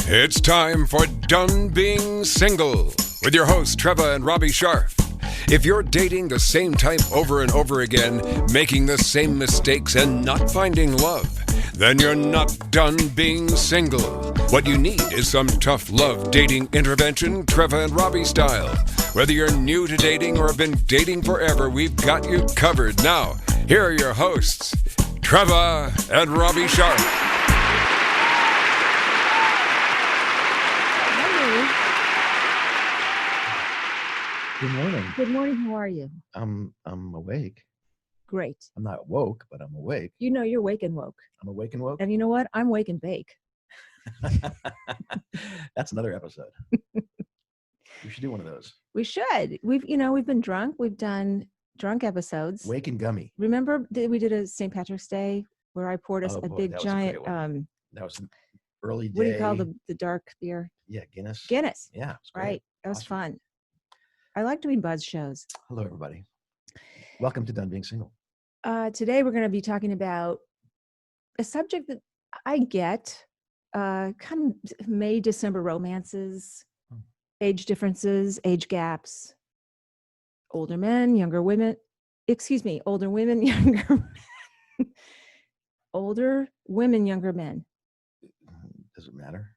It's time for Done Being Single with your hosts, Trevor and Robbie Sharf. If you're dating the same type over and over again, making the same mistakes and not finding love, then you're not done being single. What you need is some tough love dating intervention, Trevor and Robbie style. Whether you're new to dating or have been dating forever, we've got you covered. Now, here are your hosts, Trevor and Robbie Sharf. Good morning. Good morning. How are you? I'm awake. Great. I'm not woke, but I'm awake. You know you're wake and woke. I'm awake and woke. And you know what? I'm wake and bake. That's another episode. We should do one of those. We should. We've been drunk. We've done drunk episodes. Wake and gummy. Remember we did a St. Patrick's Day where I poured us a big giant that was an early day. What do you call the dark beer? Yeah, Guinness. Guinness. Yeah, it was great. Right. That was Awesome. fun. I like doing buzz shows. Hello, everybody. Welcome to Done Being Single. Today we're going to be talking about a subject that I get, kind of May, December romances, age differences, age gaps, older men, younger women, older women, younger men. Older women, younger men. Does it matter?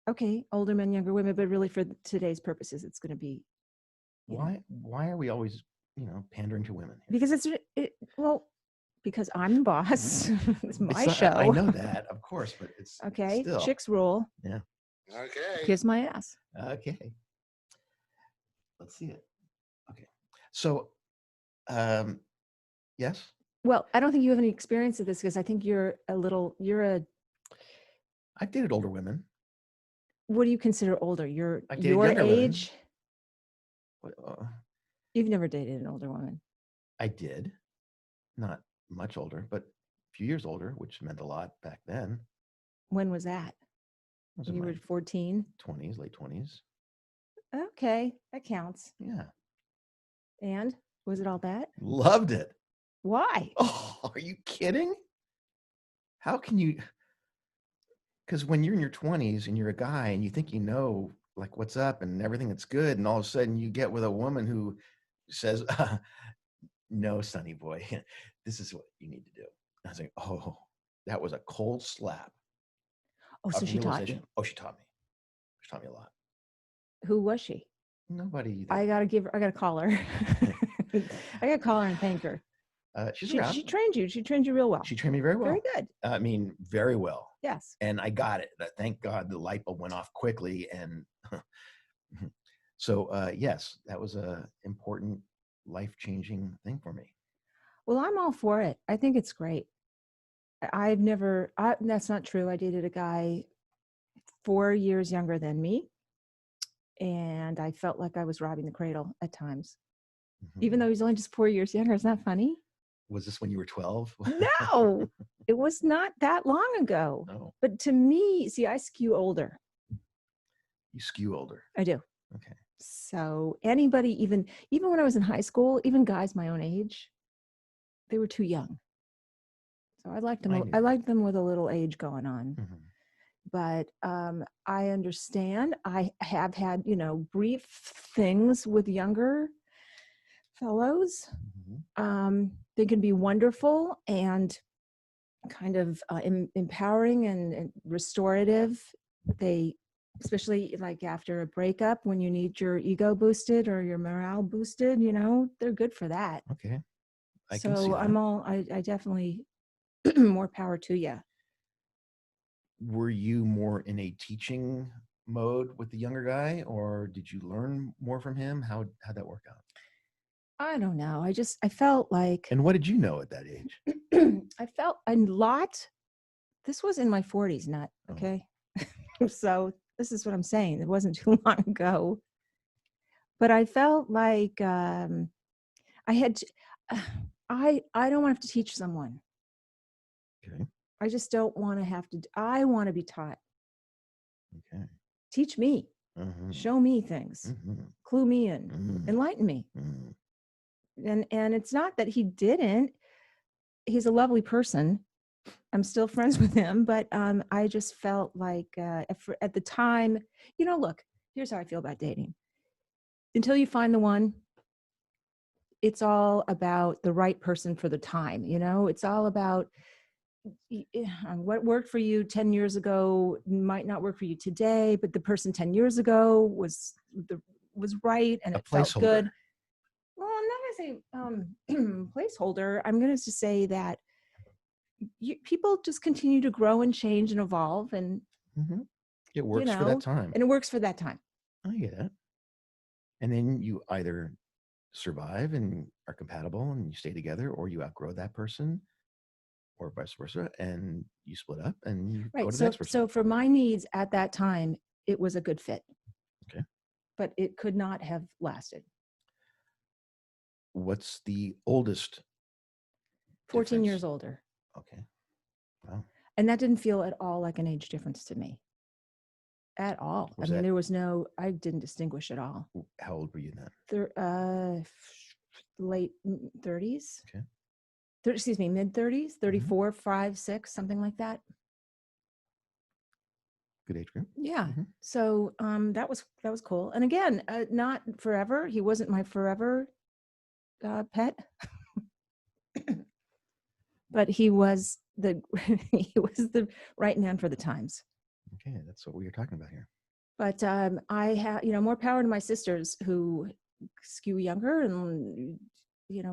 Okay, older men, younger women, but really for today's purposes, it's going to be. Why are we always, pandering to women here? Because because I'm the boss. It's my show. I know that, of course, but it's okay. Still. Chicks rule. Yeah. Okay. Kiss my ass. Okay. Let's see it. Okay. So, yes. Well, I don't think you have any experience of this because I think I've dated older women. What do you consider older? Your Women. age? You've never dated an older woman. I did. Not much older, but a few years older, which meant a lot back then. When was that? When you were 14? 20s, late 20s. Okay, that counts. Yeah. And was it all bad? Loved it. Why? Oh, are you kidding? How can you? Because when you're in your 20s and you're a guy and you think like what's up and everything that's good, and all of a sudden you get with a woman who says, no, sonny boy, this is what you need to do. And I was like, oh, that was a cold slap. Oh, so she taught you? Oh, she taught me. She taught me a lot. Who was she? Nobody. I gotta call her. I gotta call her and thank her. She's around. She trained you. She trained you real well. She trained me very well. Very good. I mean, very well. Yes. And I got it. Thank God the light bulb went off quickly. And so, yes, that was a important life-changing thing for me. Well, I'm all for it. I think it's great. That's not true. I dated a guy 4 years younger than me. And I felt like I was robbing the cradle at times, even though he's only just 4 years younger. Isn't that funny? Was this when you were 12? No, it was not that long ago. No. But to me, see, I skew older. You skew older. I do. Okay. So anybody, even when I was in high school, even guys my own age, they were too young. So I liked them with a little age going on. Mm-hmm. But I understand. I have had, brief things with younger fellows. Mm-hmm. They can be wonderful and kind of empowering and restorative. They, especially like after a breakup, when you need your ego boosted or your morale boosted, they're good for that. Okay. I so can see that. I definitely more power to you. Were you more in a teaching mode with the younger guy, or did you learn more from him? How'd that work out? I don't know. I felt like. And what did you know at that age? I felt a lot. This was in my 40s, not okay. Oh. So this is what I'm saying. It wasn't too long ago. But I felt like I had to, I don't want to have to teach someone. Okay. I just don't want to have to. I want to be taught. Okay. Teach me. Mm-hmm. Show me things. Mm-hmm. Clue me in. Mm-hmm. Enlighten me. Mm-hmm. And it's not that he didn't. He's a lovely person. I'm still friends with him, but I just felt like at the time, look, here's how I feel about dating. Until you find the one, it's all about the right person for the time. It's all about what worked for you 10 years ago might not work for you today, but the person 10 years ago was right and it felt good. Well, I'm not going to say placeholder. I'm going to just say that people just continue to grow and change and evolve, and it works for that time. And it works for that time. I get it. And then you either survive and are compatible and you stay together, or you outgrow that person, or vice versa, and you split up and you go to the next person. So for my needs at that time, it was a good fit. Okay. But it could not have lasted. What's the oldest? 14 years older. Okay. Wow. And that didn't feel at all like an age difference to me. At all. There was I didn't distinguish at all. How old were you then? Late 30s. Okay. Mid 30s, 34, 5, 6, something like that. Good age group. Yeah. So that was cool. And again, not forever. He wasn't my forever pet. But he was the right man for the times. Okay, that's what we were talking about here. But I have, more power to my sisters who skew younger and,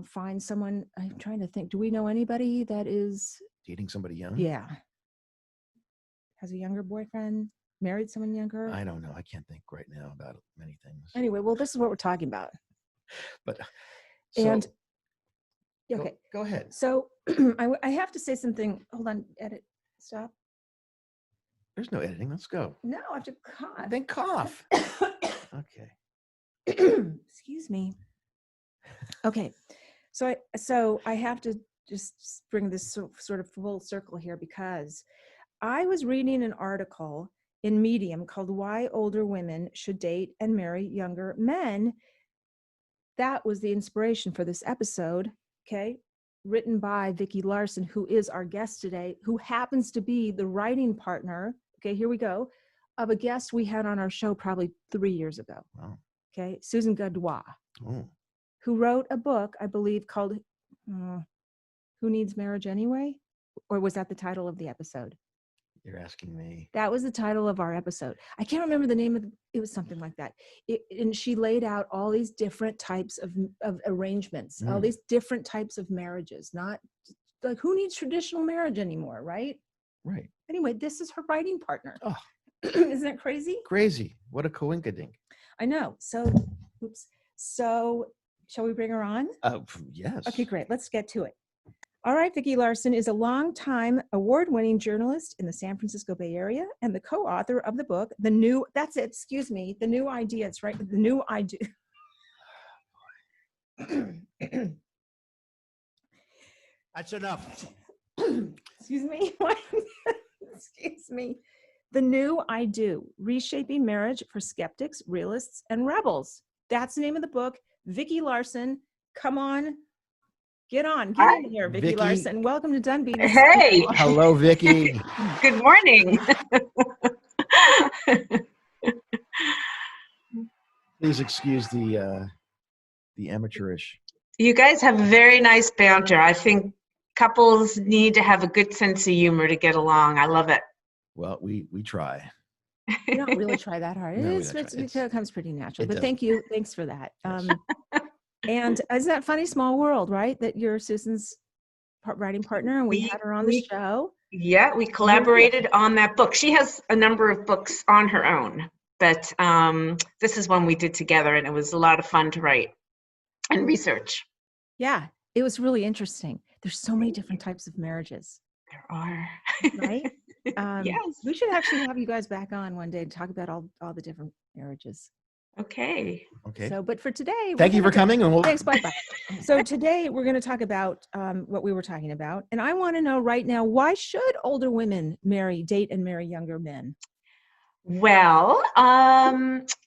find someone. I'm trying to think. Do we know anybody that is dating somebody young? Yeah. Has a younger boyfriend, married someone younger? I don't know. I can't think right now about many things. Anyway, well, this is what we're talking about. But okay. Go ahead. So I have to say something. Hold on. Edit. Stop. There's no editing. Let's go. No, I have to cough. Then cough. Okay. Excuse me. Okay. So I have to just bring this sort of full circle here, because I was reading an article in Medium called "Why Older Women Should Date and Marry Younger Men." That was the inspiration for this episode. Okay. Written by Vicky Larson, who is our guest today, who happens to be the writing partner. Okay, here we go, of a guest we had on our show probably 3 years ago. Wow. Okay, Susan Godoy, Oh. who wrote a book, I believe, called Who Needs Marriage Anyway? Or was that the title of the episode? You're asking me. That was the title of our episode. I can't remember the name of it was something like that. And she laid out all these different types of arrangements, all these different types of marriages, not like who needs traditional marriage anymore, right? Right. Anyway, this is her writing partner. Oh. Isn't that crazy? Crazy. What a coinkydink. I know. So, shall we bring her on? Yes. Okay, great. Let's get to it. All right, Vicky Larson is a longtime award-winning journalist in the San Francisco Bay Area and the co-author of the book, The New Ideas, right? The New Idea. That's enough. Excuse me. Excuse me. The New I Do, Reshaping Marriage for Skeptics, Realists and Rebels. That's the name of the book. Vicky Larson, come on. Get in here, Vicky Larson. Welcome to Dunbean. Hey. Hello, Vicky. Good morning. Please excuse the amateurish. You guys have very nice banter. I think couples need to have a good sense of humor to get along. I love it. Well, we try. We don't really try that hard. No, It comes pretty naturally. But does. thank you. Thanks for that. Yes. And isn't that funny, small world, right? That you're Susan's writing partner, and we had her on the show. Yeah, we collaborated on that book. She has a number of books on her own, but this is one we did together, and it was a lot of fun to write and research. Yeah, it was really interesting. There's so many different types of marriages. There are. Right? Yes. We should actually have you guys back on one day to talk about all the different marriages. Okay. So, but for today, thank you for coming. And thanks. Bye. So today we're going to talk about what we were talking about, and I want to know right now, why should older women date and marry younger men? Well,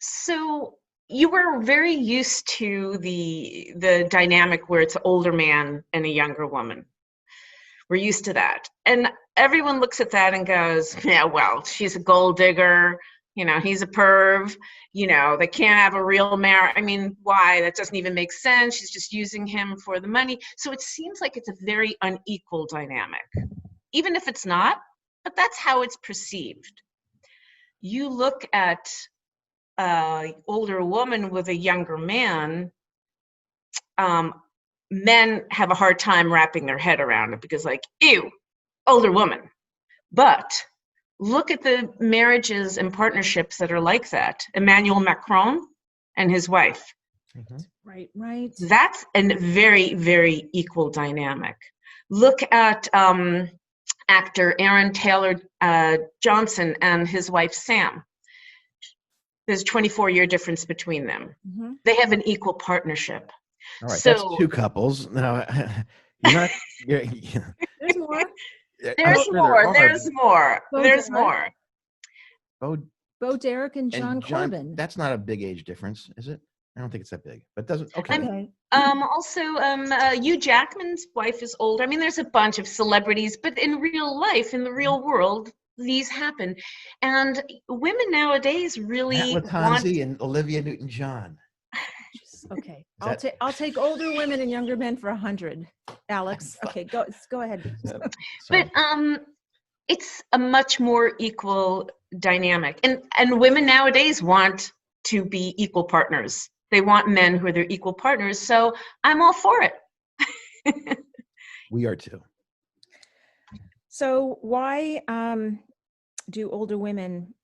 so you were very used to the dynamic where it's an older man and a younger woman. We're used to that. And everyone looks at that and goes, yeah, well, she's a gold digger. He's a perv. They can't have a real marriage. I mean, why? That doesn't even make sense. She's just using him for the money. So it seems like it's a very unequal dynamic, even if it's not, but that's how it's perceived. You look at an older woman with a younger man, men have a hard time wrapping their head around it because, like, ew, older woman. But look at the marriages and partnerships that are like that. Emmanuel Macron and his wife. Mm-hmm. Right. That's a very, very equal dynamic. Look at actor Aaron Taylor Johnson and his wife Sam. There's a 24-year difference between them. Mm-hmm. They have an equal partnership. All right, so, that's two couples. Now, you're not. There's more. There's more. There's more. Bo Derek and John Corbin. That's not a big age difference, is it? I don't think it's that big, but doesn't. Okay. Also, Hugh Jackman's wife is older. I mean, there's a bunch of celebrities, but in real life, in the real world, these happen. And women nowadays really Matt Latanzi and Olivia Newton-John. Okay, I'll take older women and younger men for 100. Alex, okay, go ahead. But it's a much more equal dynamic, and women nowadays want to be equal partners. They want men who are their equal partners. So I'm all for it. We are too. So why do older women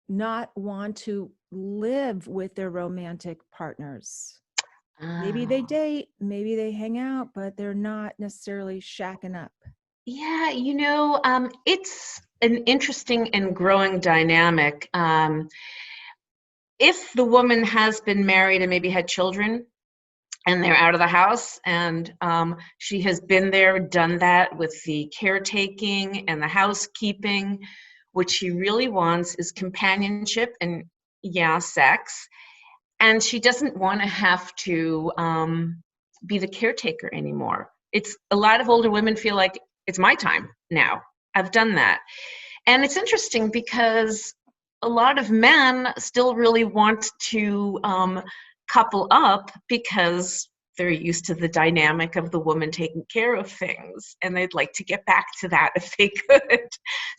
not want to live with their romantic partners? Maybe they date, maybe they hang out, but they're not necessarily shacking up. Yeah, it's an interesting and growing dynamic. If the woman has been married and maybe had children and they're out of the house and she has been there, done that with the caretaking and the housekeeping, what she really wants is companionship and, sex. And she doesn't want to have to be the caretaker anymore. It's a lot of older women feel like it's my time now. I've done that. And it's interesting because a lot of men still really want to couple up because they're used to the dynamic of the woman taking care of things, and they'd like to get back to that if they could.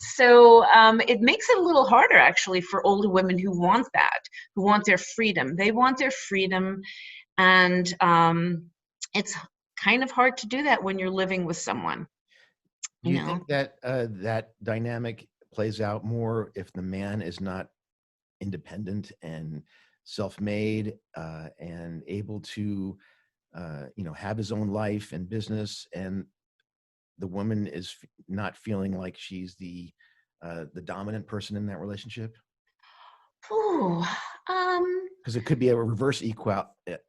So it makes it a little harder, actually, for older women who want that, who want their freedom. They want their freedom, and it's kind of hard to do that when you're living with someone. Do you think that that dynamic plays out more if the man is not independent and self-made and able to have his own life and business, and the woman is not feeling like she's the dominant person in that relationship? Because it could be a reverse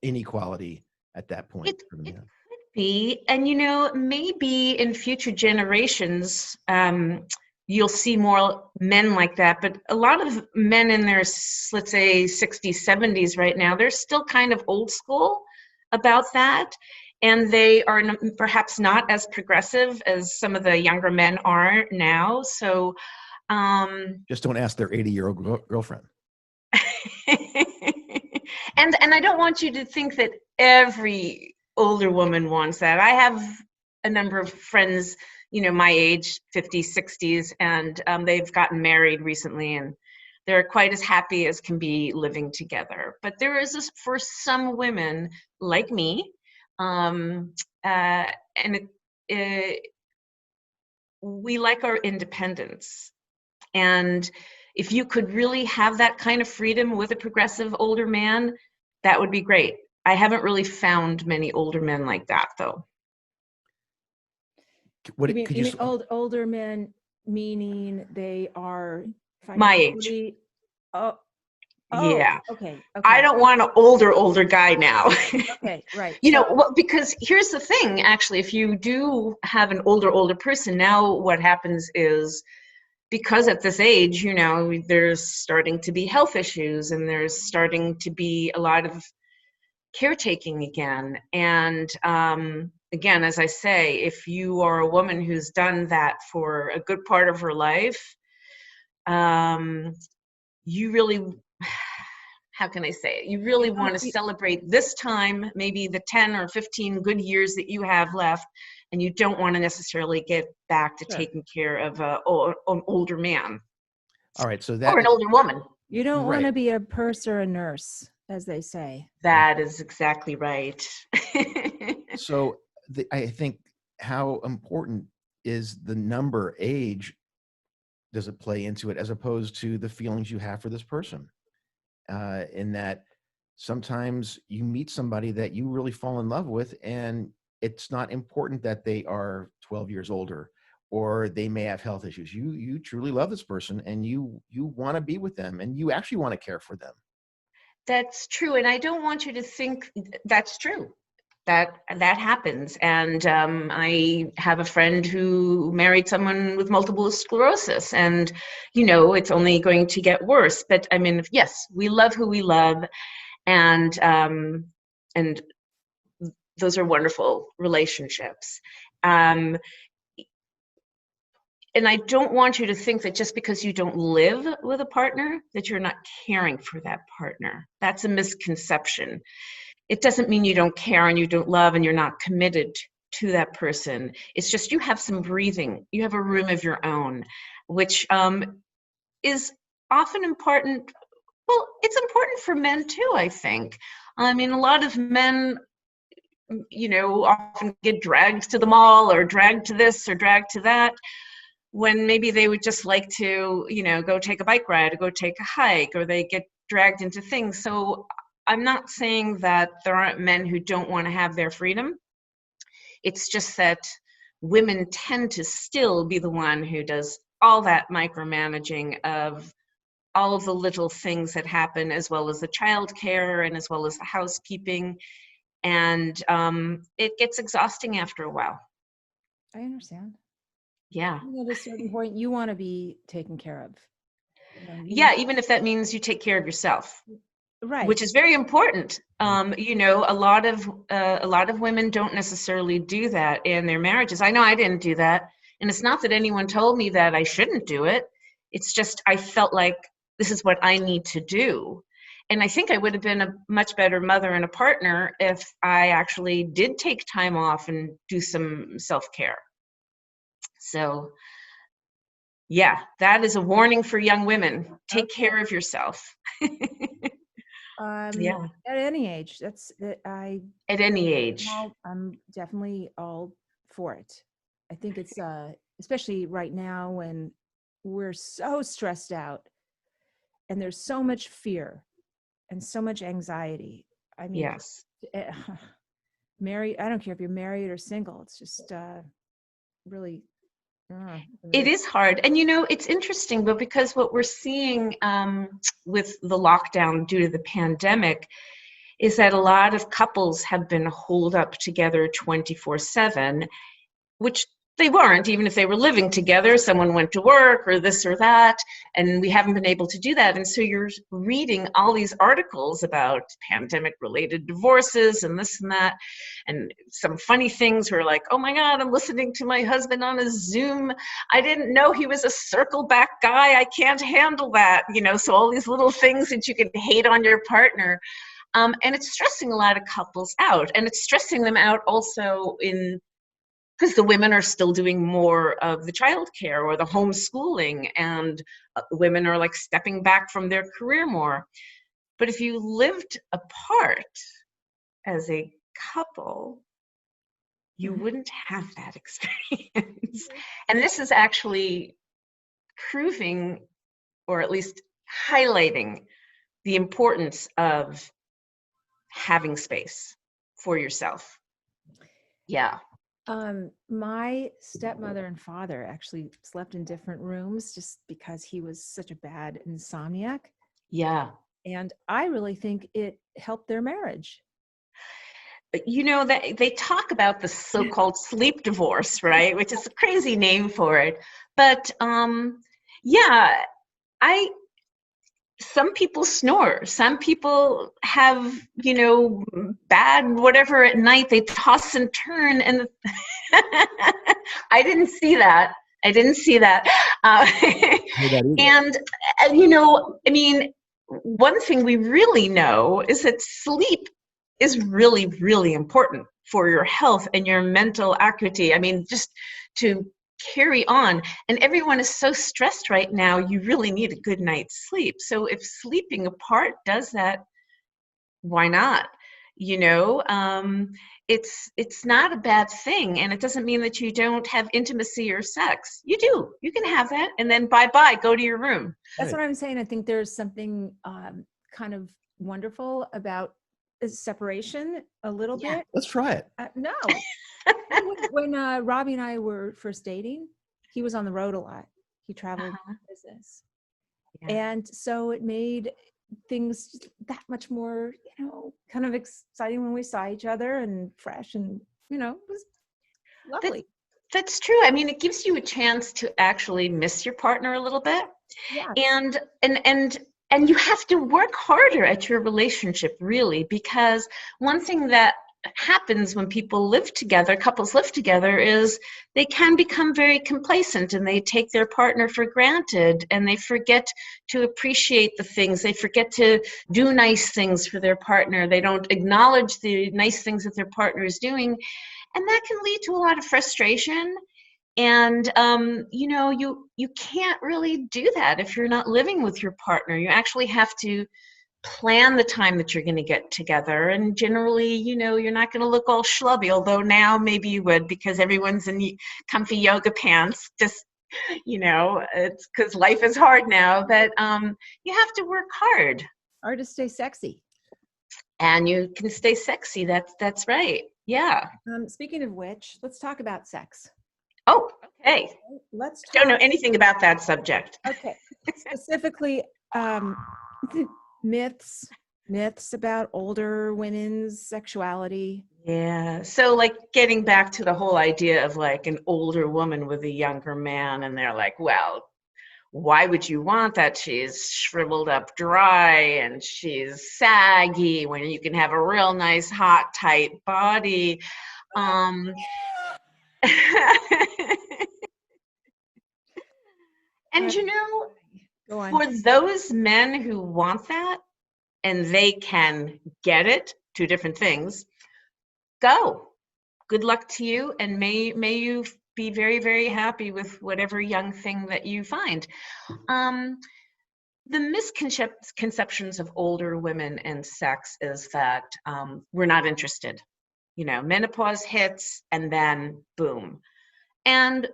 inequality at that point for the man. It could be, and maybe in future generations you'll see more men like that, but a lot of men in their, let's say, 60s, 70s right now, they're still kind of old school about that, and they are perhaps not as progressive as some of the younger men are now. So just don't ask their 80-year-old girlfriend. and I don't want you to think that every older woman wants that. I have a number of friends, my age, 50s, 60s, and they've gotten married recently, and they're quite as happy as can be living together. But there is this for some women like me, and we like our independence. And if you could really have that kind of freedom with a progressive older man, that would be great. I haven't really found many older men like that, though. What you mean older men, meaning they are my age? Oh, yeah. Okay. I don't want an older guy now. Okay, right. Because here's the thing, actually, if you do have an older person, now what happens is, because at this age, there's starting to be health issues, and there's starting to be a lot of caretaking again. And again, as I say, if you are a woman who's done that for a good part of her life, you really, how can I say it? You really want to celebrate this time, maybe the 10 or 15 good years that you have left, and you don't want to necessarily get back to taking care of an older man. All right, so or an older woman. You don't want to be a purse or a nurse, as they say. That is exactly right. So I think how important is the number, age, does it play into it, as opposed to the feelings you have for this person? In that sometimes you meet somebody that you really fall in love with, and it's not important that they are 12 years older or they may have health issues. You truly love this person, and you want to be with them, and you actually want to care for them. That's true. And I don't want you to think that's true. That happens. And I have a friend who married someone with multiple sclerosis, and, it's only going to get worse. But I mean, yes, we love who we love. And those are wonderful relationships. And I don't want you to think that just because you don't live with a partner, that you're not caring for that partner. That's a misconception. It doesn't mean you don't care and you don't love and you're not committed to that person. It's just you have some breathing. You have a room of your own, which is often important. Well, it's important for men too, I think. I mean, a lot of men, often get dragged to the mall or dragged to this or dragged to that, when maybe they would just like to, go take a bike ride or go take a hike, or they get dragged into things. So I'm not saying that there aren't men who don't want to have their freedom. It's just that women tend to still be the one who does all that micromanaging of all of the little things that happen, as well as the childcare and as well as the housekeeping. And it gets exhausting after a while. I understand. Yeah. At a certain point, you want to be taken care of. Yeah, even if that means you take care of yourself. Right. Which is very important. A lot of women don't necessarily do that in their marriages. I know I didn't do that. And it's not that anyone told me that I shouldn't do it. It's just I felt like this is what I need to do. And I think I would have been a much better mother and a partner if I actually did take time off and do some self-care. So, yeah, that is a warning for young women. Take care of yourself. Yeah. At any age, at any age. I'm definitely all for it. I think it's especially right now when we're so stressed out and there's so much fear and so much anxiety. I mean, yes. Married, I don't care if you're married or single. It's just really. It is hard. And, it's interesting, but because what we're seeing with the lockdown due to the pandemic is that a lot of couples have been holed up together 24/7, which they weren't, even if they were living together. Someone went to work or this or that, and we haven't been able to do that. And so you're reading all these articles about pandemic-related divorces and this and that, and some funny things were like, oh my God, I'm listening to my husband on a Zoom. I didn't know he was a circle back guy. I can't handle that. So all these little things that you can hate on your partner. And it's stressing a lot of couples out, and it's stressing them out also because the women are still doing more of the childcare or the homeschooling, and women are like stepping back from their career more. But if you lived apart as a couple, you wouldn't have that experience. And this is actually proving, or at least highlighting, the importance of having space for yourself. Yeah. My stepmother and father actually slept in different rooms just because he was such a bad insomniac. Yeah. And I really think it helped their marriage. That they talk about the so-called sleep divorce, right? Which is a crazy name for it. But some people snore. Some people have, bad whatever at night. They toss and turn. And I didn't see that. And, one thing we really know is that sleep is really, really important for your health and your mental acuity. Just to carry on. And everyone is so stressed right now, you really need a good night's sleep. So if sleeping apart does that, why not? It's not a bad thing. And it doesn't mean that you don't have intimacy or sex. You do. You can have that. And then bye-bye, go to your room. That's what I'm saying. I think there's something kind of wonderful about separation a little bit. Let's try it. No. When Robbie and I were first dating, he was on the road a lot. He traveled business. Yeah. And so it made things that much more, kind of exciting when we saw each other and fresh and, it was lovely. That's true. It gives you a chance to actually miss your partner a little bit. Yes. And you have to work harder at your relationship, really, because one thing that happens when couples live together, is they can become very complacent and they take their partner for granted and they forget to appreciate the things. They forget to do nice things for their partner. They don't acknowledge the nice things that their partner is doing. And that can lead to a lot of frustration. And, you can't really do that if you're not living with your partner. You actually have to plan the time that you're going to get together. And generally, you're not going to look all schlubby, although now maybe you would, because everyone's in comfy yoga pants. Just, it's because life is hard now, but you have to work hard. Or to stay sexy. And you can stay sexy. That's right. Yeah. Speaking of which, let's talk about sex. Oh, okay. Don't know anything about that subject. Okay. Specifically, myths about older women's sexuality. Yeah. So getting back to the whole idea of an older woman with a younger man, and they're like, well, why would you want that? She's shriveled up dry and she's saggy when you can have a real nice, hot, tight body. And for those men who want that and they can get it, two different things, go. Good luck to you, and may you be very, very happy with whatever young thing that you find. The misconceptions of older women and sex is that we're not interested. Menopause hits and then boom. And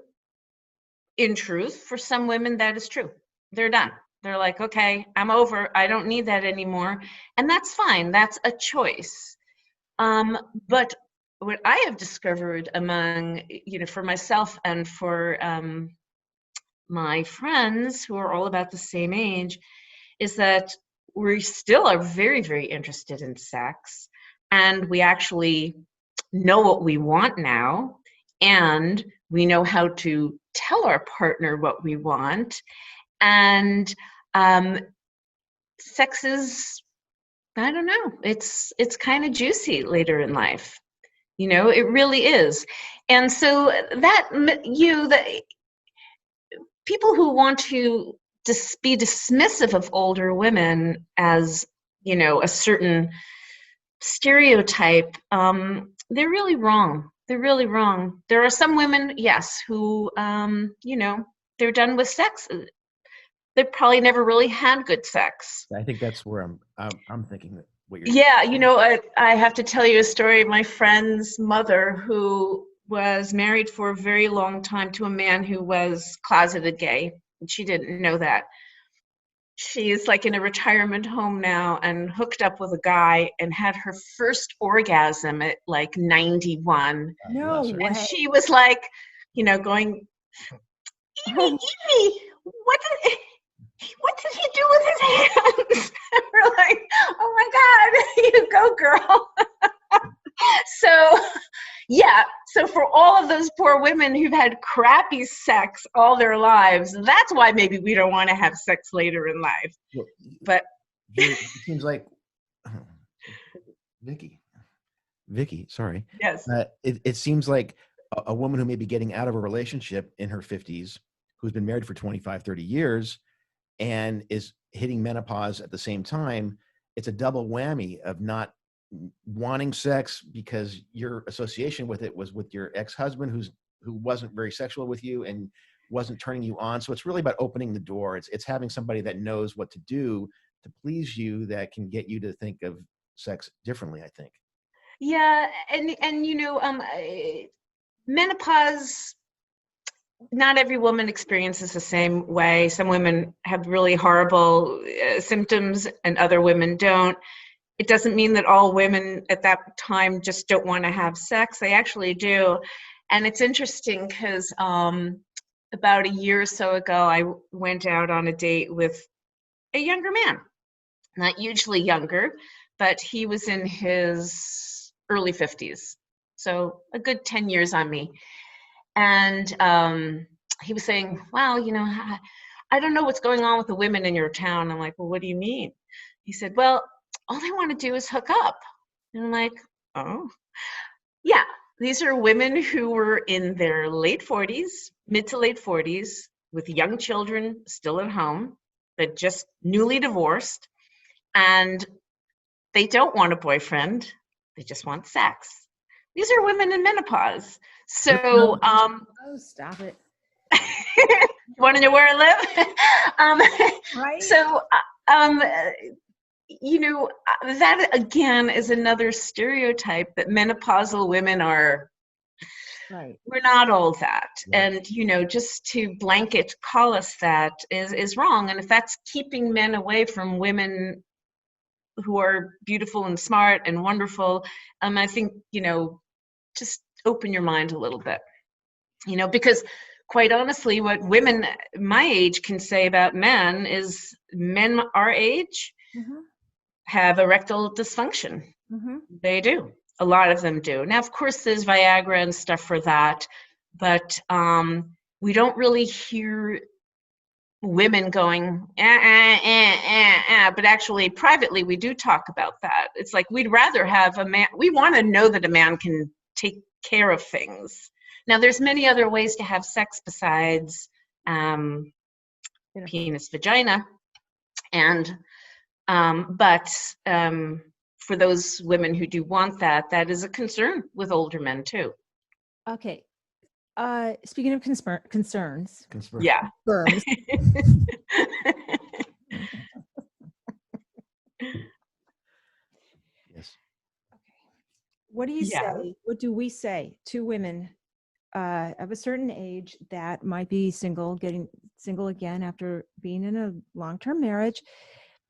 in truth, for some women, that is true. They're done. They're like, okay, I'm over. I don't need that anymore. And that's fine. That's a choice. But what I have discovered among, for myself and for my friends who are all about the same age, is that we still are very, very interested in sex. And we actually know what we want now. And we know how to tell our partner what we want. And sex is, I don't know, it's kind of juicy later in life. It really is. And so the people who want to be dismissive of older women as, a certain stereotype, they're really wrong. They're really wrong. There are some women, yes, who, they're done with sex. They probably never really had good sex. I think that's where I'm thinking that what you're saying. I have to tell you a story of my friend's mother who was married for a very long time to a man who was closeted gay. And she didn't know that. She is in a retirement home now and hooked up with a guy and had her first orgasm at 91. No way. And she was going, Evie, what did he do with his hands? We're like, oh my God, you go, girl. So for all of those poor women who've had crappy sex all their lives, that's why maybe we don't want to have sex later in life. But it seems like Vicky, sorry. Yes. It seems like a woman who may be getting out of a relationship in her 50s, who's been married for 25, 30 years, and is hitting menopause at the same time, it's a double whammy of not wanting sex because your association with it was with your ex-husband who wasn't very sexual with you and wasn't turning you on. So it's really about opening the door. It's having somebody that knows what to do to please you that can get you to think of sex differently, I think. Yeah, and menopause, not every woman experiences the same way. Some women have really horrible symptoms and other women don't. It doesn't mean that all women at that time just don't want to have sex. They actually do. And it's interesting because about a year or so ago, I went out on a date with a younger man, not hugely younger, but he was in his early 50s. So a good 10 years on me. And he was saying, well, I don't know what's going on with the women in your town. I'm like, well, what do you mean? He said, well, all they want to do is hook up. And I'm like, oh, yeah. These are women who were in their late 40s, mid to late 40s, with young children still at home, that just newly divorced, and they don't want a boyfriend. They just want sex. These are women in menopause. So, oh, stop it. You want to know where I live? Right. So, that again is another stereotype that menopausal women are. Right. We're not all that. Right. And, just to blanket call us that is wrong. And if that's keeping men away from women who are beautiful and smart and wonderful, I think, just open your mind a little bit, because quite honestly, what women my age can say about men is men our age have erectile dysfunction. They do. A lot of them do. Now, of course, there's Viagra and stuff for that, but we don't really hear women going, but actually privately we do talk about that. It's like we'd rather have a man. We want to know that a man can take care of things. Now, there's many other ways to have sex besides penis, vagina, and but for those women who do want that, that is a concern with older men too. Okay. Speaking of concerns. Yeah. Sperms. Yes. Okay. What do you say? What do we say to women of a certain age that might be getting single again after being in a long-term marriage?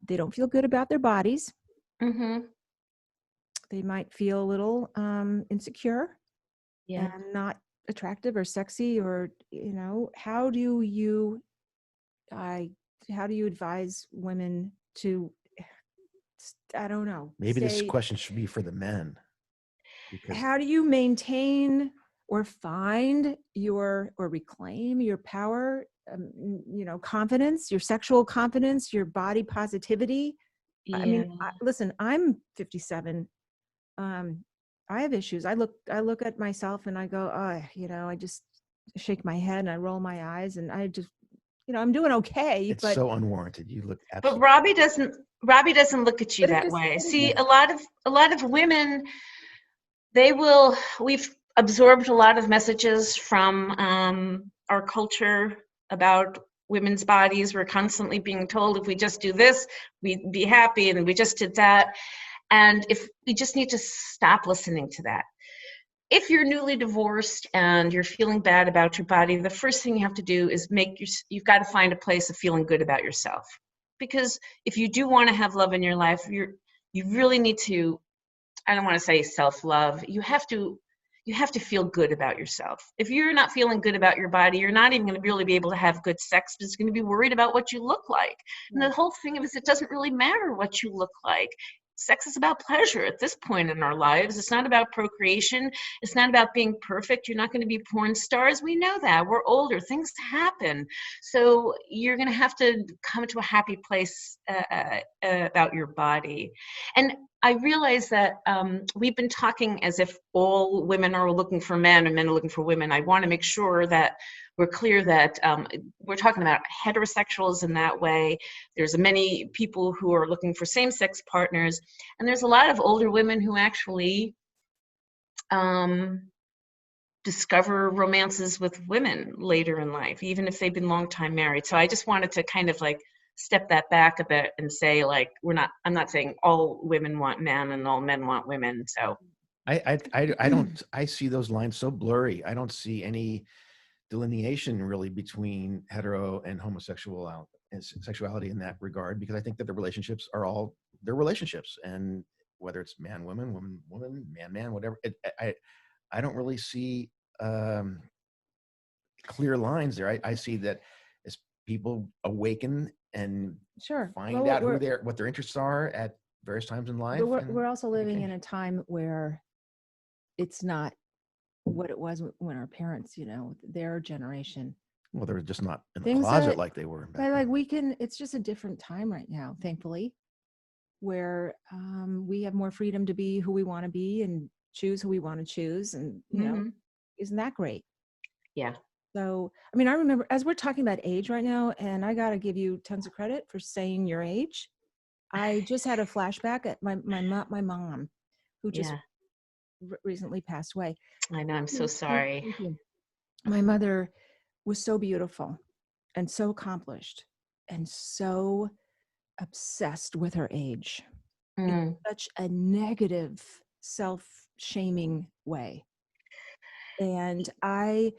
They don't feel good about their bodies. They might feel a little insecure and not attractive or sexy, or how do you advise women to, I don't know, maybe this question should be for the men, because how do you maintain or find or reclaim your power, confidence, your sexual confidence, your body positivity? I mean, listen, I'm 57. I have issues. I look at myself and I go, I just shake my head and I roll my eyes and I just, I'm doing okay. It's so unwarranted. You look absolutely. But Robbie doesn't look at you that way. See, a lot of women, we've absorbed a lot of messages from our culture about women's bodies. We're constantly being told if we just do this, we'd be happy, and we just did that. And if we just need to stop listening to that. If you're newly divorced and you're feeling bad about your body, the first thing you have to do is you've got to find a place of feeling good about yourself. Because if you do want to have love in your life, you really need to, I don't want to say self-love. You have to feel good about yourself. If you're not feeling good about your body, you're not even going to really be able to have good sex, because you're going to be worried about what you look like. And the whole thing is, it doesn't really matter what you look like. sex is about pleasure at this point in our lives. It's not about procreation. It's not about being perfect. You're not going to be porn stars. We know that. We're older. Things happen. So you're going to have to come to a happy place about your body. And I realize that we've been talking as if all women are looking for men and men are looking for women. I want to make sure that we're clear that we're talking about heterosexuals in that way. There's many people who are looking for same-sex partners, and there's a lot of older women who actually discover romances with women later in life, even if they've been long time married. So I just wanted to kind of like step that back a bit and say, like, I'm not saying all women want men and all men want women. So I see those lines so blurry. I don't see any delineation really between hetero and homosexual and sexuality in that regard, because I think that the relationships are all their relationships, and whether it's man, woman, woman, woman, man, man, whatever. I don't really see clear lines there. I see that as people awaken and find out what their interests are at various times in life. But we're also living in a time where it's not what it was when our parents, their generation. Well, they're just not in the closet like they were. But like it's just a different time right now, thankfully, where we have more freedom to be who we want to be and choose who we want to choose. And, isn't that great? Yeah. So, I mean, I remember as we're talking about age right now, and I got to give you tons of credit for saying your age. I just had a flashback at my mom, who just recently passed away. I know. I'm so sorry. My mother was so beautiful and so accomplished and so obsessed with her age in such a negative, self-shaming way. And I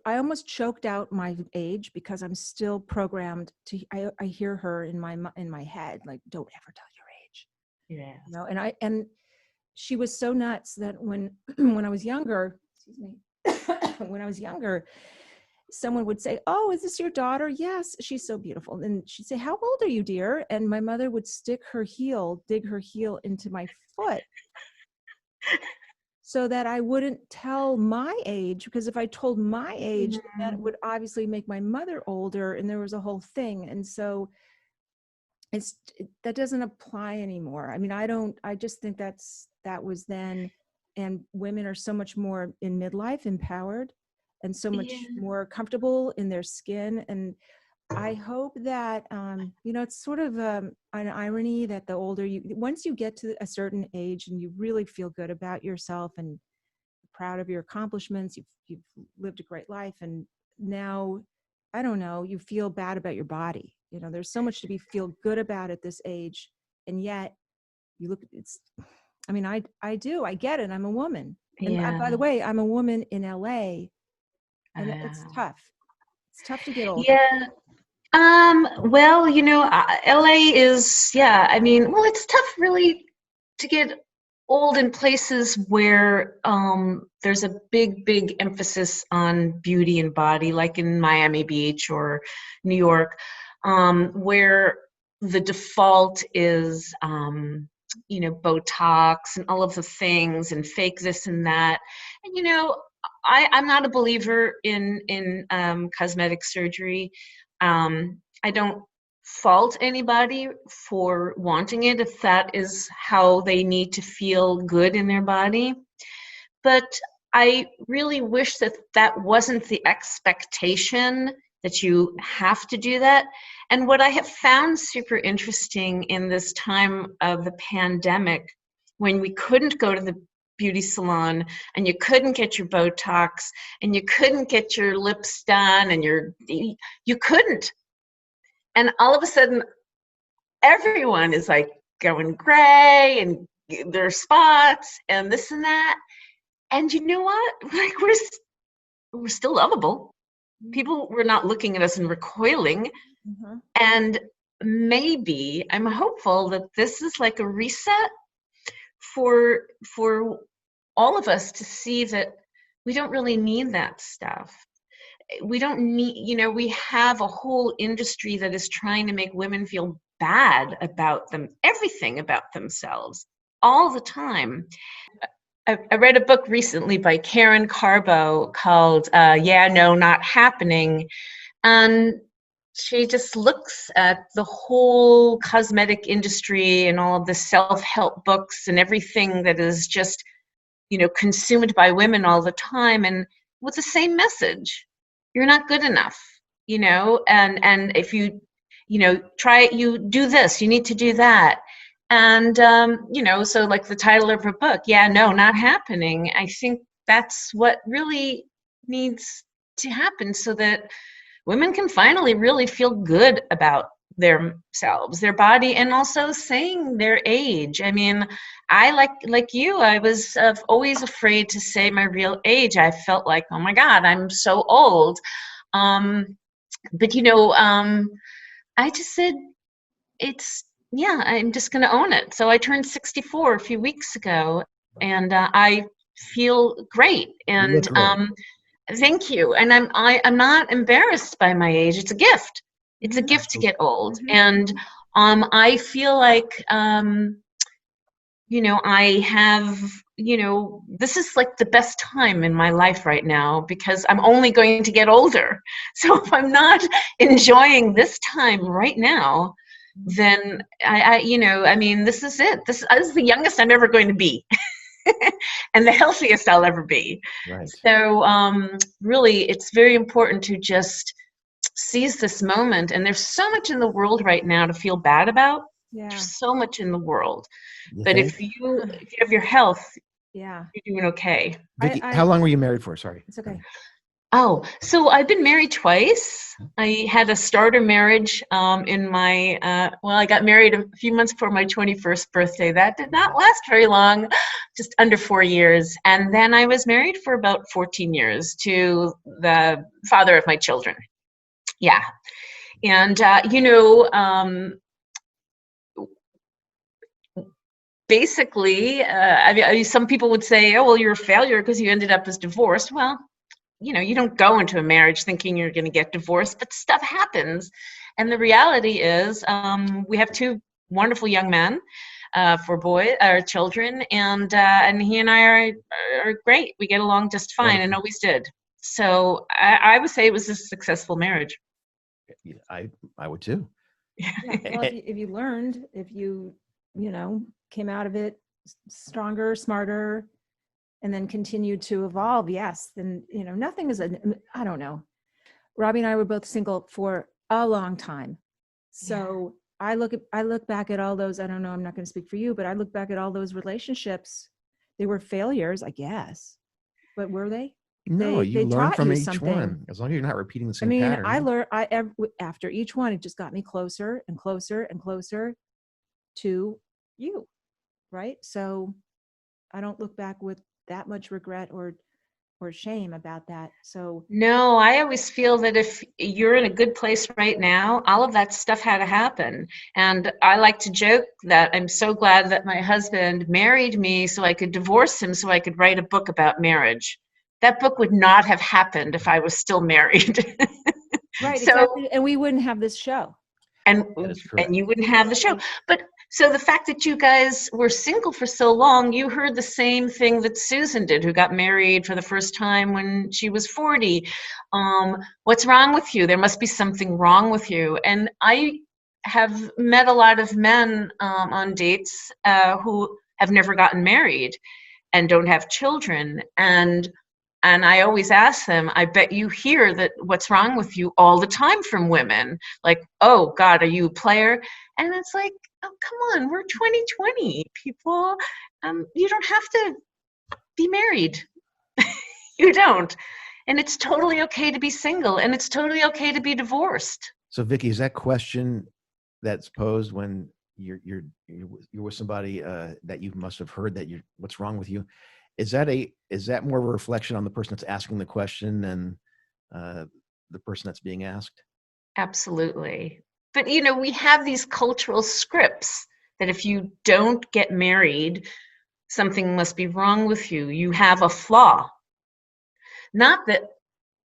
almost choked out my age because I'm still programmed to. I hear her in my head, like, don't ever tell your age. Yeah. And she was so nuts that when I was younger, someone would say, "Oh, is this your daughter?" "Yes, she's so beautiful." And she'd say, "How old are you, dear?" And my mother would dig her heel into my foot, so that I wouldn't tell my age, because if I told my age, that would obviously make my mother older, and there was a whole thing. And so that doesn't apply anymore. I mean, I just think that was then, and women are so much more in midlife empowered and so much more comfortable in their skin. And I hope that, it's sort of an irony that the older once you get to a certain age and you really feel good about yourself and proud of your accomplishments, you've lived a great life, and now, I don't know, you feel bad about your body. There's so much to feel good about at this age. And yet you look, I get it. I'm a woman. And by the way, I'm a woman in LA, and it's tough. It's tough to get older. Yeah. Well, LA is, it's tough really to get old in places where there's a big emphasis on beauty and body, like in Miami Beach or New York, where the default is, Botox and all of the things and fake this and that. And, I'm not a believer in cosmetic surgery. I don't fault anybody for wanting it if that is how they need to feel good in their body. But I really wish that wasn't the expectation, that you have to do that. And what I have found super interesting in this time of the pandemic, when we couldn't go to the beauty salon and you couldn't get your Botox and you couldn't get your lips done and you couldn't. And all of a sudden, everyone is like going gray and their spots and this and that. And you know what? Like, we're still lovable. People were not looking at us and recoiling. And maybe I'm hopeful that this is like a reset for all of us to see that we don't really need that stuff. we don't need, we have a whole industry that is trying to make women feel bad about everything about themselves all the time. I read a book recently by Karen Carbo called Yeah, No, Not Happening. And she just looks at the whole cosmetic industry and all of the self-help books and everything that is just, consumed by women all the time, and with the same message. You're not good enough, and if you, try it, you do this, you need to do that. And, so like the title of her book, Yeah, No, Not Happening. I think that's what really needs to happen so that women can finally really feel good about themselves, their body, and also saying their age. I mean, I like you, I was always afraid to say my real age. I felt like, oh my God, I'm so old. But I just said, I'm just going to own it. So I turned 64 a few weeks ago, and I feel great. And thank you. And I'm not embarrassed by my age. It's a gift. It's a gift to get old. And I feel like, I have, this is like the best time in my life right now, because I'm only going to get older. So if I'm not enjoying this time right now, then this is it. This is the youngest I'm ever going to be. And the healthiest I'll ever be. Right. So really, it's very important to just seize this moment. And there's so much in the world right now to feel bad about. Yeah. There's so much in the world. But if you have your health, yeah, you're doing okay. Vicky, how long were you married for? Sorry. It's okay. Oh, so I've been married twice. I had a starter marriage in my, I got married a few months before my 21st birthday. That did not last very long, just under 4 years. And then I was married for about 14 years to the father of my children. Yeah. And, basically, some people would say, oh, well, you're a failure because you ended up as divorced. Well, you don't go into a marriage thinking you're going to get divorced, but stuff happens. And the reality is, we have two wonderful young men, our children, and he and I are great. We get along just fine. Wonderful. And always did. So I would say it was a successful marriage. I would too. Yeah. Well, if you learned, if you came out of it stronger, smarter, and then continued to evolve, yes, then, nothing is I don't know. Robbie and I were both single for a long time. So yeah. I look back at all those, I don't know, I'm not going to speak for you, but I look back at all those relationships. They were failures, I guess. But were they? No, you learn from each one. As long as you're not repeating the same pattern. I learned, after each one, it just got me closer and closer and closer to you, right? So I don't look back with that much regret or shame about that. So no, I always feel that if you're in a good place right now, all of that stuff had to happen. And I like to joke that I'm so glad that my husband married me so I could divorce him so I could write a book about marriage. That book would not have happened if I was still married. Right, so, exactly. And we wouldn't have this show. And you wouldn't have the show. But so the fact that you guys were single for so long, you heard the same thing that Susan did, who got married for the first time when she was 40. What's wrong with you? There must be something wrong with you. And I have met a lot of men on dates who have never gotten married and don't have children. And I always ask them, I bet you hear that what's wrong with you all the time from women. Like, oh, God, are you a player? And it's like, oh, come on, we're 2020, people. You don't have to be married. You don't. And it's totally okay to be single, and it's totally okay to be divorced. So, Vicky, is that question that's posed when you're with somebody that you must have heard that what's wrong with you? Is that more of a reflection on the person that's asking the question than the person that's being asked? Absolutely. But, we have these cultural scripts that if you don't get married, something must be wrong with you. You have a flaw. Not that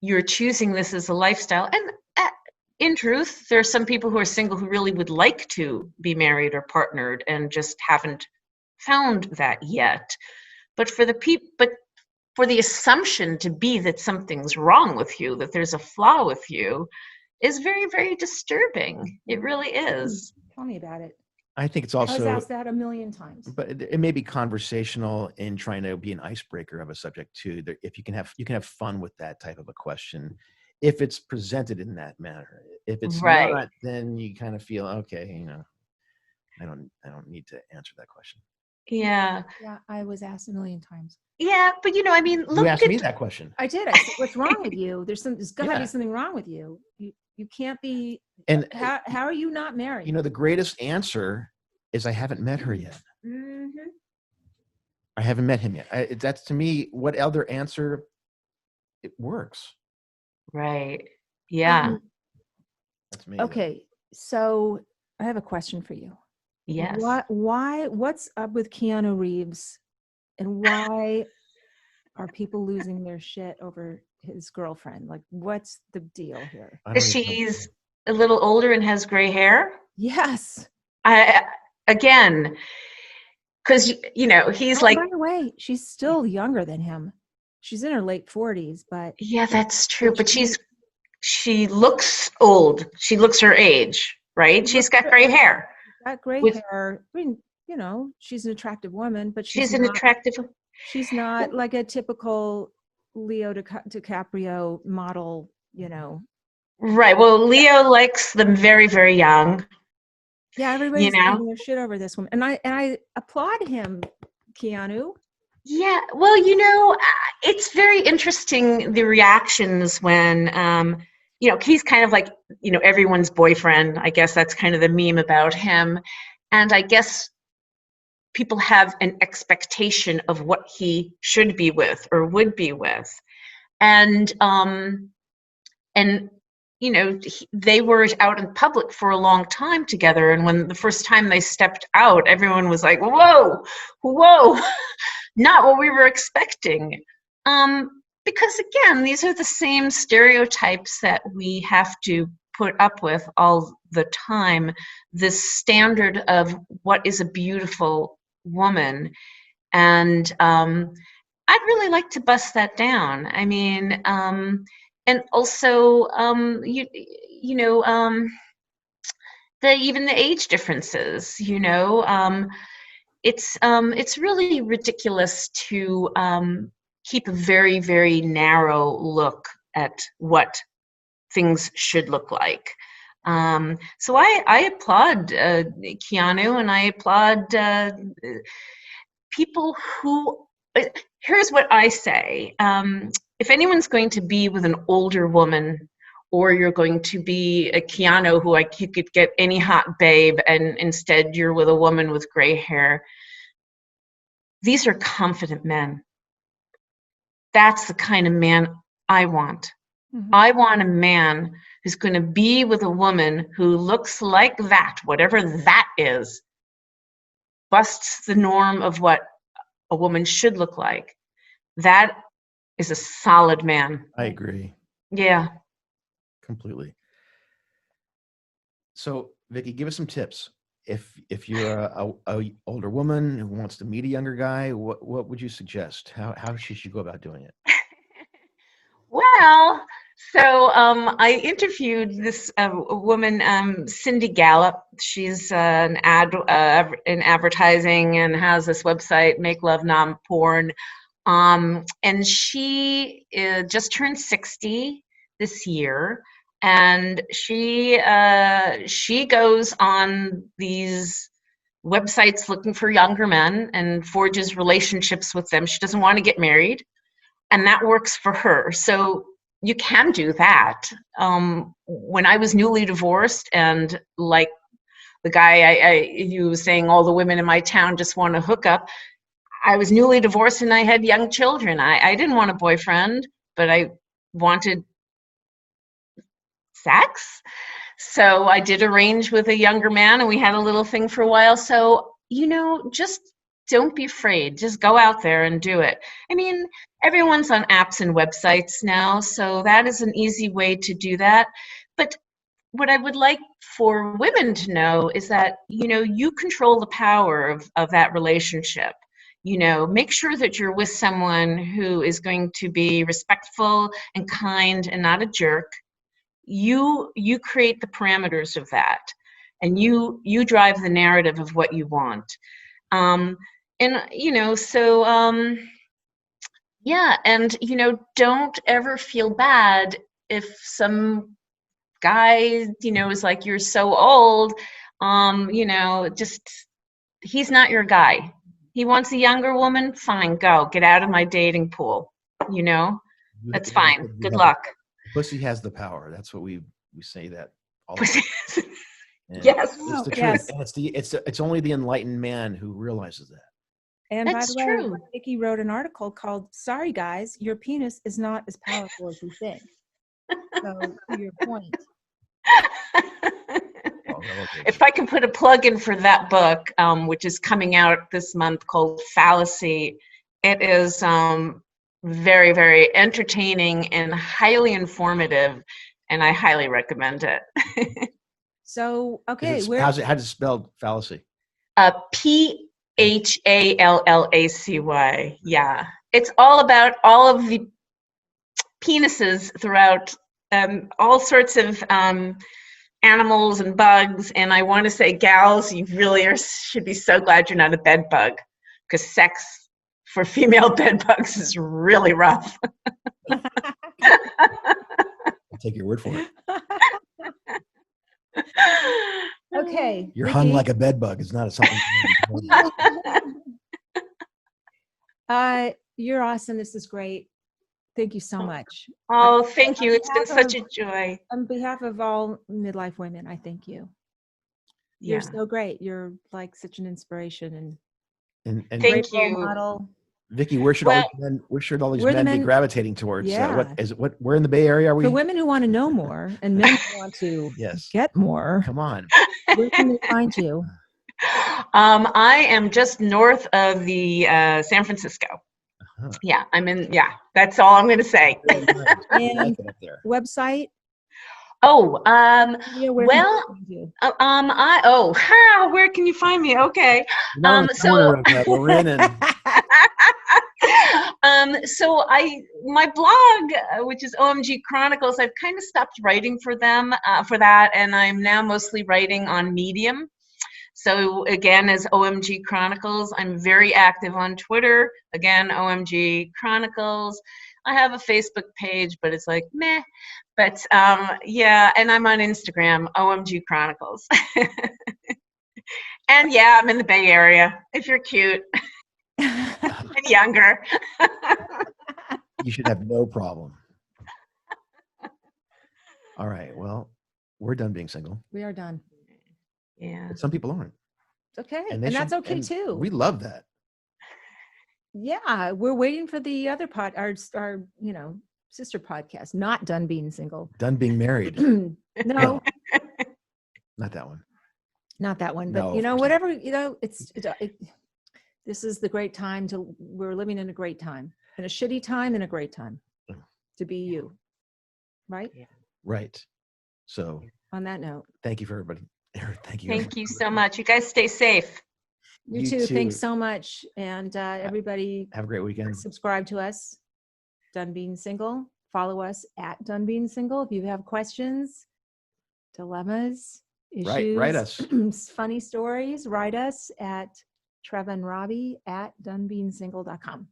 you're choosing this as a lifestyle. And in truth, there are some people who are single who really would like to be married or partnered and just haven't found that yet. But for the assumption to be that something's wrong with you, that there's a flaw with you, is very, very disturbing. It really is. Tell me about it. I think it's also, I was asked that a million times. but it may be conversational in trying to be an icebreaker of a subject too. If you can have fun with that type of a question, if it's presented in that manner. If it's not, then you kind of feel, okay, I don't need to answer that question. Yeah. Yeah, I was asked a million times. Yeah, but I mean, look. You asked me that question. I did. I said, "What's wrong with you? There's got to be something wrong with you. You can't be." And how are you not married? The greatest answer is I haven't met her yet. Mm-hmm. I haven't met him yet. That's, to me, what other answer it works. Right. Yeah. That's me. Okay, so I have a question for you. Yes. What's up with Keanu Reeves, and why are people losing their shit over his girlfriend? Like, what's the deal here? She's a little older and has gray hair. Yes. Again, because he's like. By the way, she's still younger than him. She's in her late 40s, but. Yeah, that's true. But she looks old. She looks her age, right? She's got gray hair. Got gray hair. I mean, she's an attractive woman, but she's not like a typical Leo DiCaprio model, Right. Well, Leo likes them very, very young. Yeah, everybody's losing their shit over this woman, and I applaud him, Keanu. Yeah. Well, it's very interesting, the reactions when he's kind of like, everyone's boyfriend. I guess that's kind of the meme about him. And I guess people have an expectation of what he should be with or would be with. And they were out in public for a long time together. And when the first time they stepped out, everyone was like, whoa, not what we were expecting. Because again, these are the same stereotypes that we have to put up with all the time. This standard of what is a beautiful woman. And I'd really like to bust that down. I mean, and also, even the age differences, it's really ridiculous to keep a very, very narrow look at what things should look like. So I applaud Keanu, and I applaud people who, here's what I say. If anyone's going to be with an older woman, or you're going to be a Keanu who you could get any hot babe, and instead you're with a woman with gray hair, these are confident men. That's the kind of man I want. Mm-hmm. I want a man who's going to be with a woman who looks like that, whatever that is, busts the norm of what a woman should look like. That is a solid man. I agree. Yeah. Completely. So, Vicky, give us some tips. If you're a older woman who wants to meet a younger guy, what would you suggest? How should she go about doing it? Well, so I interviewed this woman, Cindy Gallup. She's in advertising and has this website, Make Love Not Porn. And she just turned 60 this year. And she goes on these websites looking for younger men and forges relationships with them. She doesn't want to get married, and that works for her. So you can do that. When I was newly divorced, and like the guy he was saying, all the women in my town just want to hook up. I was newly divorced and I had young children. I didn't want a boyfriend, but I wanted sex. So I did arrange with a younger man, and we had a little thing for a while. So, just don't be afraid. Just go out there and do it. I mean, everyone's on apps and websites now, so that is an easy way to do that. But what I would like for women to know is that, you control the power of that relationship. Make sure that you're with someone who is going to be respectful and kind and not a jerk. You create the parameters of that, and you drive the narrative of what you want. Yeah, and don't ever feel bad if some guy, is like, you're so old, just, he's not your guy. He wants a younger woman, fine, go. Get out of my dating pool, That's fine. Good luck. Pussy has the power. That's what we say that all the Pussy. time. Yes. It's the truth. Yes. And it's only the enlightened man who realizes that. And That's by the way, true. Vicky wrote an article called "Sorry Guys, Your Penis is Not as Powerful as You Think." So, to your point. If I can put a plug in for that book, which is coming out this month, called Fallacy, it is very, very entertaining and highly informative, and I highly recommend it. So, okay, how's it spelled, fallacy? P-H-A-L-L-A-C-Y. Yeah. It's all about all of the penises throughout all sorts of animals and bugs. And I want to say, gals, you really should be so glad you're not a bed bug, because sex for female bed bugs is really rough. I'll take your word for it. okay. You're Vicky. hung like a bed bug. It's not something. You're awesome. This is great. Thank you so much. Oh, thank you. It's been such a joy. On behalf of all midlife women, I thank you. You're so great. You're like such an inspiration and thank great you. role model. Vicky, where should all these men be gravitating towards? Yeah. Where in the Bay Area are we? For women who want to know more and men who want to get more. Come on. Where can they find you? I am just north of the San Francisco. Uh-huh. Yeah, that's all I'm going to say. And website? Oh, where can you find me? Okay. So my blog, which is OMG Chronicles, I've kind of stopped writing for them, for that, and I'm now mostly writing on Medium. So again, as OMG Chronicles, I'm very active on Twitter. Again, OMG Chronicles. I have a Facebook page, but it's like meh. But and I'm on Instagram, OMG Chronicles. And I'm in the Bay Area. If you're cute and younger, you should have no problem. All right. Well, we're done being single. We are done. Yeah. But some people aren't. It's okay. And that's okay too. We love that. Yeah. We're waiting for the other our sister podcast, not Done Being Single. Done Being Married. No. Not that one. Not that one. But whatever, this is the great time we're living in a great time. In a shitty time and a great time to be you. Right? Yeah. Right. So on that note. Thank you for everybody. Thank you. Thank you so much. You guys stay safe. You too. Thanks so much. And everybody have a great weekend. Subscribe to us, Done Being Single. Follow us at Done Being Single. If you have questions, dilemmas, issues, write us. Funny stories, write us at trevorandrobbie@donebeingsingle.com.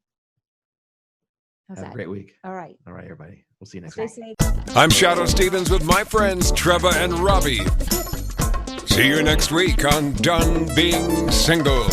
Have a great week. All right. All right, everybody. We'll see you next week. Stay safe. I'm Shadow Stevens with my friends Trevor and Robbie. See you next week on Done Being Single.